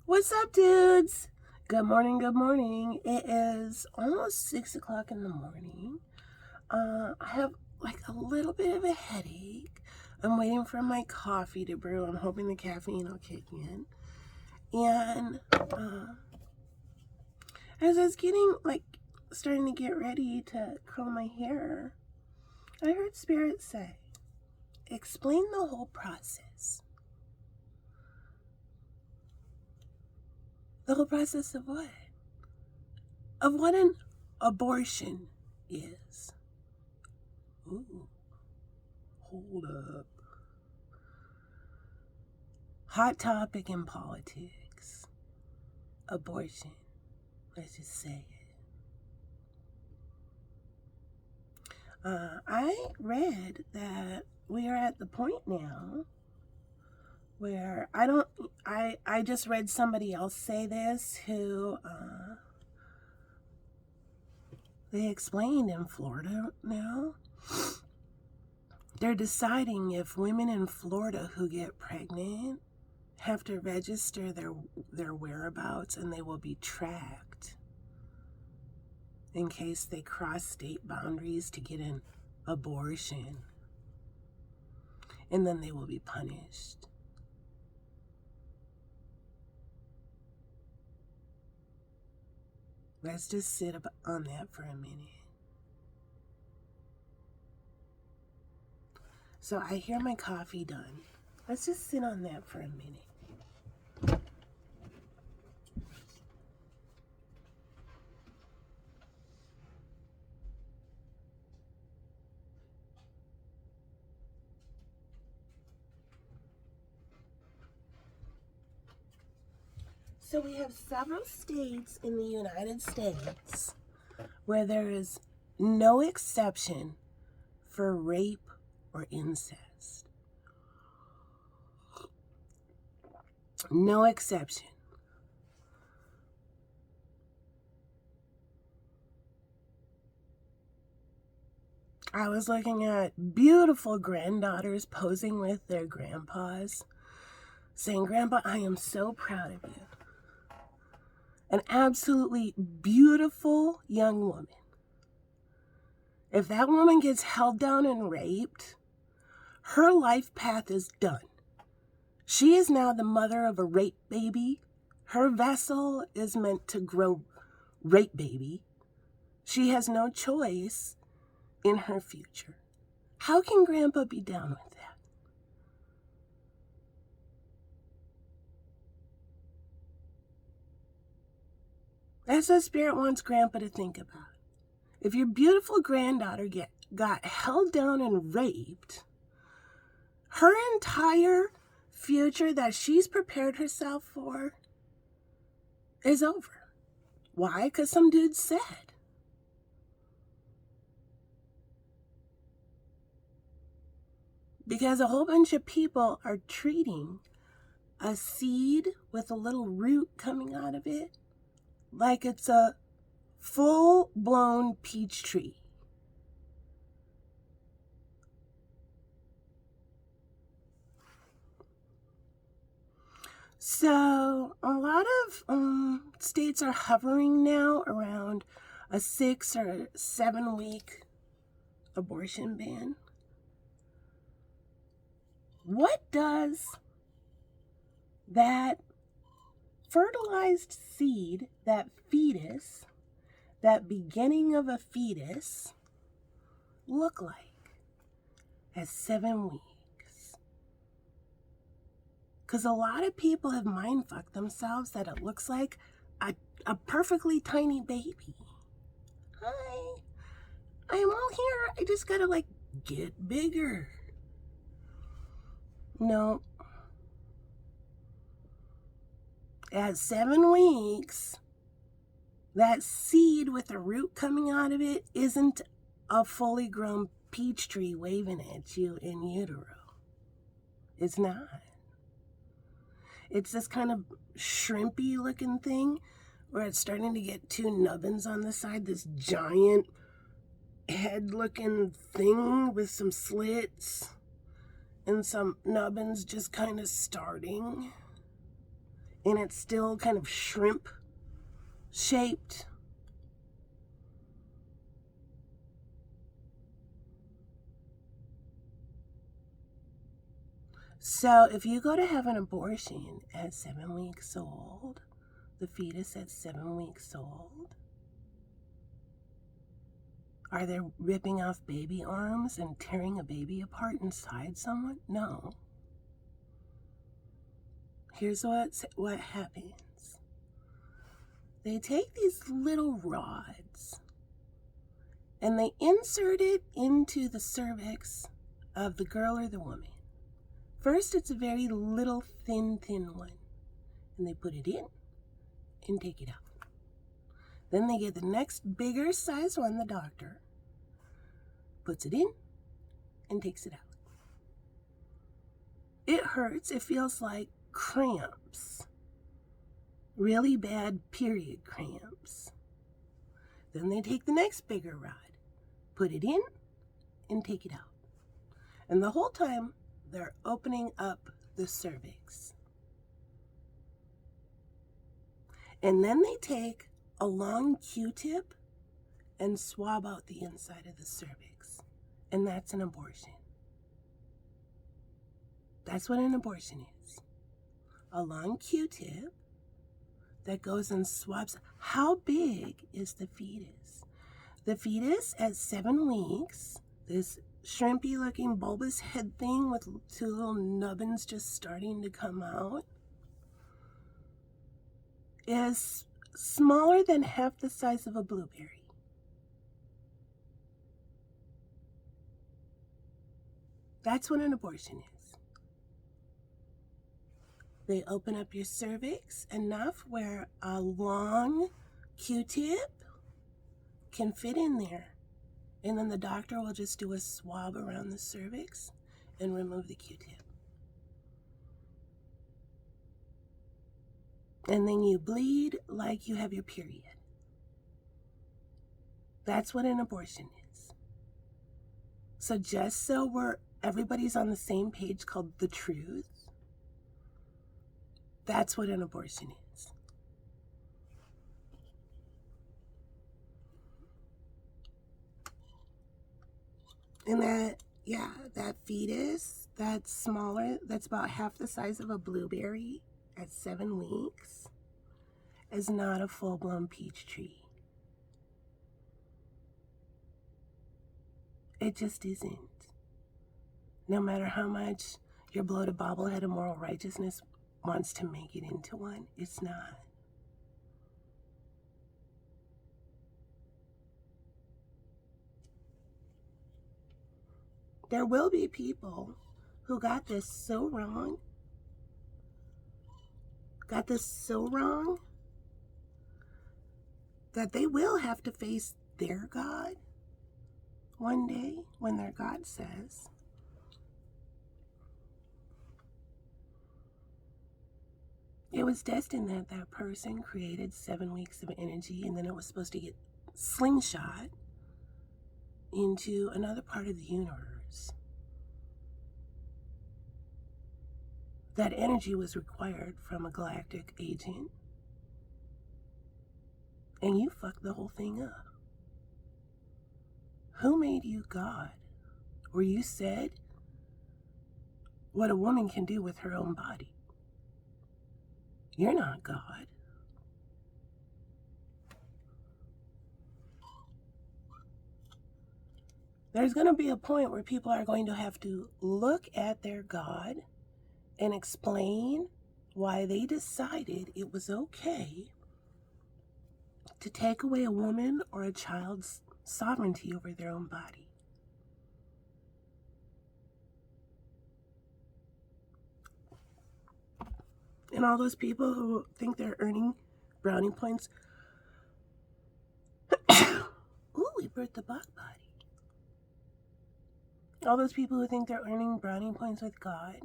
What's up, dudes? Good morning, good morning. It is almost 6 o'clock in the morning. I have like a little bit of a headache. I'm waiting for my coffee to brew. I'm hoping the caffeine will kick in. And as I was starting to get ready to curl my hair, I heard Spirit say, explain the whole process. The whole process of what? Of what an abortion is. Ooh, hold up. Hot topic in politics. Abortion. Let's just say it. I read that we are at the point now where I just read somebody else say this who they explained in Florida now. They're deciding if women in Florida who get pregnant have to register their whereabouts, and they will be tracked in case they cross state boundaries to get an abortion. And then they will be punished. Let's just sit up on that for a minute. So I hear my coffee done. Let's just sit on that for a minute. So we have several states in the United States where there is no exception for rape or incest. No exception. I was looking at beautiful granddaughters posing with their grandpas, saying, "Grandpa, I am so proud of you." An absolutely beautiful young woman. If that woman gets held down and raped, her life path is done. She is now the mother of a rape baby. Her vessel is meant to grow rape baby. She has no choice in her future. How can Grandpa be down with that? That's what Spirit wants Grandpa to think about. If your beautiful granddaughter got held down and raped, her entire future that she's prepared herself for is over. Why? Because some dude said. Because a whole bunch of people are treating a seed with a little root coming out of it like it's a full-blown peach tree. So a lot of states are hovering now around a 6 or 7 week abortion ban. What does that fertilized seed, that fetus, that beginning of a fetus, look like at 7 weeks? Because a lot of people have mind-fucked themselves that it looks like a perfectly tiny baby. Hi, I'm all here. I just gotta get bigger. No. At 7 weeks, that seed with a root coming out of it isn't a fully grown peach tree waving at you in utero. It's not. It's this kind of shrimpy looking thing where it's starting to get 2 nubbins on the side, this giant head looking thing with some slits and some nubbins just kind of starting. and it's still kind of shrimp shaped. So if you go to have an abortion at 7 weeks old, the fetus at 7 weeks old, are they ripping off baby arms and tearing a baby apart inside someone? No. Here's what happens. They take these little rods and they insert it into the cervix of the girl or the woman. First, it's a very little thin one. And they put it in and take it out. Then they get the next bigger size one, the doctor puts it in and takes it out. It hurts. It feels like cramps. Really bad period cramps. Then they take the next bigger rod, put it in and take it out. And the whole time, they're opening up the cervix. And then they take a long Q-tip and swab out the inside of the cervix. And that's an abortion. That's what an abortion is. A long Q-tip that goes and swabs. How big is the fetus? The fetus at 7 weeks, this shrimpy looking bulbous head thing with 2 little nubbins just starting to come out, is smaller than half the size of a blueberry. That's what an abortion is. They open up your cervix enough where a long Q-tip can fit in there. And then the doctor will just do a swab around the cervix and remove the Q-tip. And then you bleed like you have your period. That's what an abortion is. So just so everybody's on the same page called the truth, that's what an abortion is. And that fetus, that's smaller, that's about half the size of a blueberry at 7 weeks, is not a full-blown peach tree. It just isn't. No matter how much your bloated bobblehead of moral righteousness wants to make it into one, it's not. There will be people who got this so wrong, that they will have to face their God one day when their God says, it was destined that that person created 7 weeks of energy, and then it was supposed to get slingshot into another part of the universe. That energy was required from a galactic agent, and you fucked the whole thing up. Who made you God? Or you said what a woman can do with her own body. You're not God. There's going to be a point where people are going to have to look at their God and explain why they decided it was okay to take away a woman or a child's sovereignty over their own body. And all those people who think they're earning brownie points. Ooh, we birthed the bug body. All those people who think they're earning brownie points with God.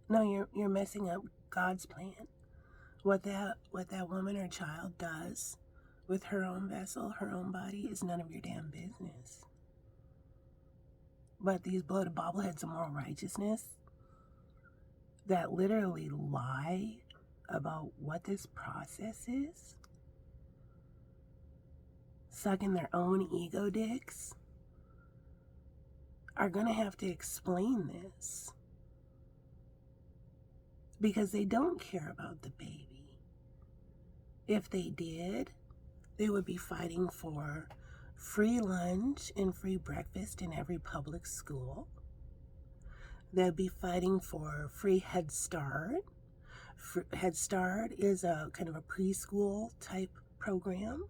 No, you're messing up God's plan. What that woman or child does with her own vessel, her own body, is none of your damn business. But these bloated bobbleheads of moral righteousness that literally lie about what this process is, sucking their own ego dicks, are going to have to explain this because they don't care about the baby. If they did, they would be fighting for free lunch and free breakfast in every public school. They'd be fighting for free Head Start. Head Start is a kind of a preschool type program.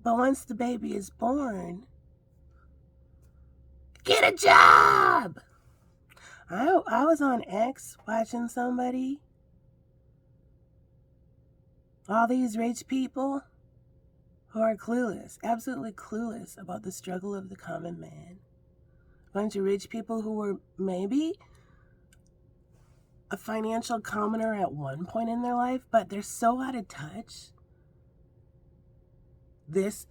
But once the baby is born, get a job! I was on X watching somebody. All these rich people who are clueless, absolutely clueless about the struggle of the common man. A bunch of rich people who were maybe a financial commoner at one point in their life, but they're so out of touch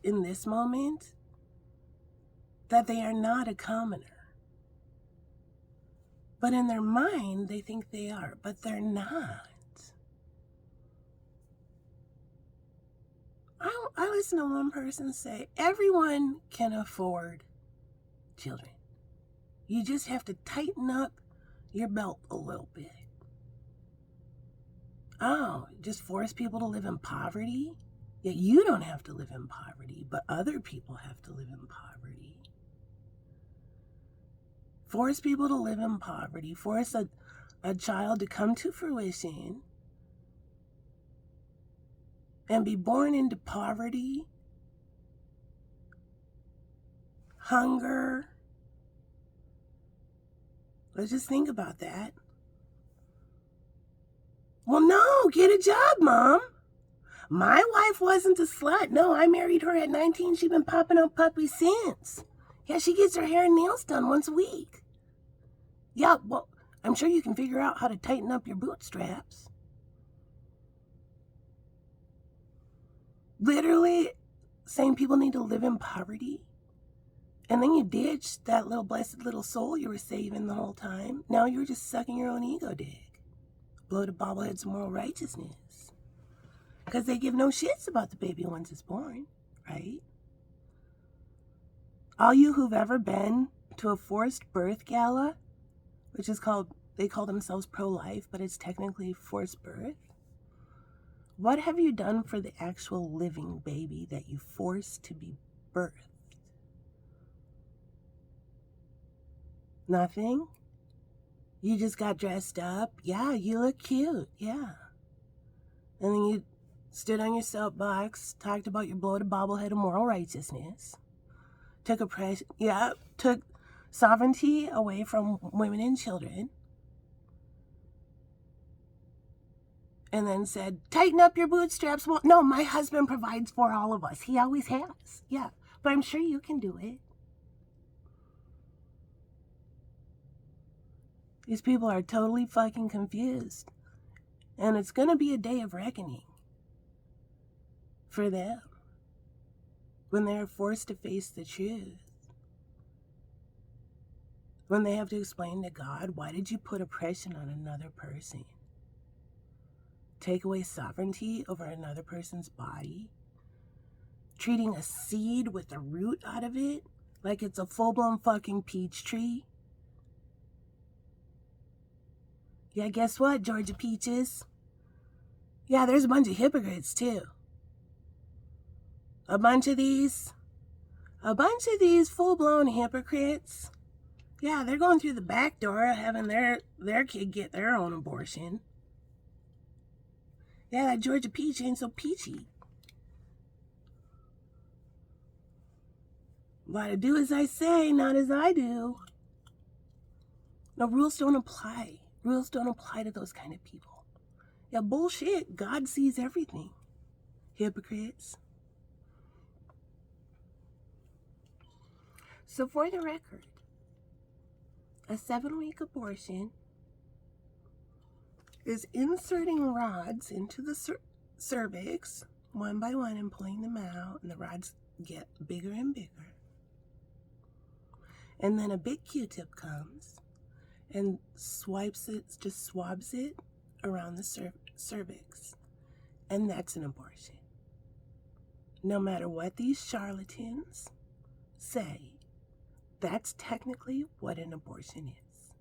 in this moment that they are not a commoner. But in their mind, they think they are, but they're not. I listened to one person say, everyone can afford children. You just have to tighten up your belt a little bit. Oh, just force people to live in poverty? Yet you don't have to live in poverty, but other people have to live in poverty. Force people to live in poverty. Force a child to come to fruition and be born into poverty, hunger. Let's just think about that. Well, no, get a job, Mom. My wife wasn't a slut. No, I married her at 19. She's been popping out puppies since. Yeah, she gets her hair and nails done once a week. Yeah, well, I'm sure you can figure out how to tighten up your bootstraps. Literally saying people need to live in poverty. And then you ditch that little blessed little soul you were saving the whole time. Now you're just sucking your own ego dick. Blow to bobbleheads moral righteousness. Because they give no shits about the baby once it's born, right? All you who've ever been to a forced birth gala, which is they call themselves pro-life, but it's technically forced birth. What have you done for the actual living baby that you forced to be birthed? Nothing? You just got dressed up? Yeah, you look cute. Yeah. And then you stood on your soapbox, talked about your blow to bobblehead of moral righteousness. Took sovereignty away from women and children. And then said, tighten up your bootstraps. Well, no, my husband provides for all of us. He always has. Yeah, but I'm sure you can do it. These people are totally fucking confused. And it's going to be a day of reckoning for them when they're forced to face the truth. When they have to explain to God, why did you put oppression on another person? Take away sovereignty over another person's body? Treating a seed with the root out of it like it's a full-blown fucking peach tree? Yeah, guess what, Georgia Peaches? Yeah, there's a bunch of hypocrites, too. A bunch of these full-blown hypocrites. Yeah, they're going through the back door having their kid get their own abortion. Yeah, that Georgia Peach ain't so peachy. Gotta do as I say, not as I do. No, rules don't apply. Rules don't apply to those kind of people. Yeah, bullshit. God sees everything. Hypocrites. So for the record, a 7-week abortion is inserting rods into the cervix one by one and pulling them out, and the rods get bigger and bigger. And then a big Q-tip comes and just swabs it around the cervix. And that's an abortion. No matter what these charlatans say, that's technically what an abortion is.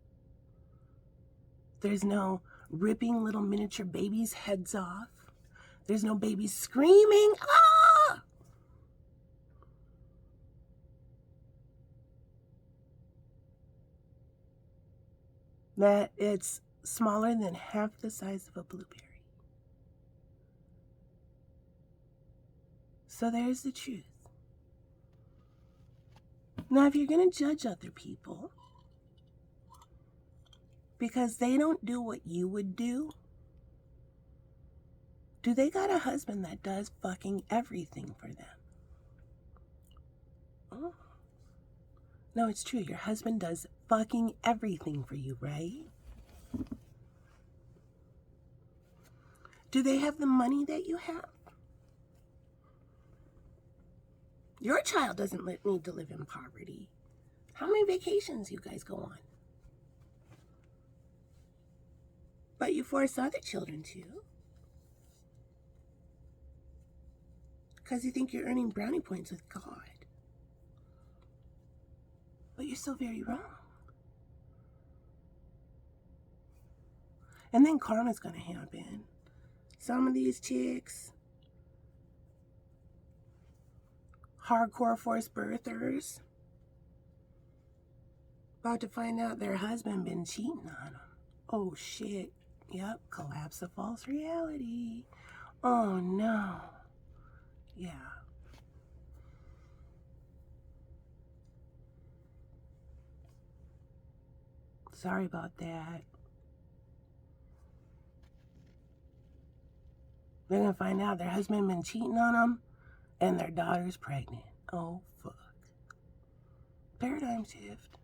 There's no ripping little miniature babies' heads off. There's no babies screaming, ah! That it's smaller than half the size of a blueberry. So there's the truth. Now, if you're going to judge other people because they don't do what you would do they got a husband that does fucking everything for them? Oh. No, it's true. Your husband does fucking everything for you, right? Do they have the money that you have? Your child doesn't need to live in poverty. How many vacations you guys go on? But you force other children to. Because you think you're earning brownie points with God. But you're so very wrong. And then karma's going to happen. Some of these chicks, hardcore forced birthers, about to find out their husband been cheating on them. Oh shit. Yep, collapse of false reality. Oh no. Yeah. Sorry about that. They're gonna find out their husband been cheating on them and their daughter's pregnant. Oh fuck. Paradigm shift.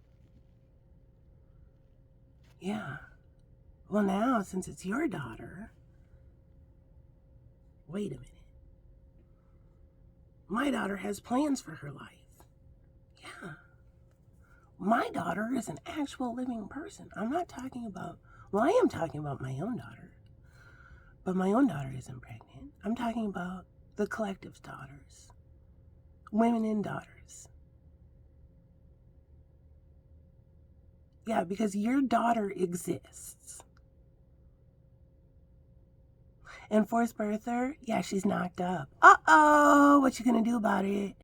Yeah. Well, now, since it's your daughter, wait a minute. My daughter has plans for her life. Yeah. My daughter is an actual living person. I'm not talking about, well, I am talking about my own daughter, but my own daughter isn't pregnant. I'm talking about the collective's daughters, women and daughters. Yeah, because your daughter exists. And forced birther, yeah, she's knocked up. Uh-oh, what you gonna do about it?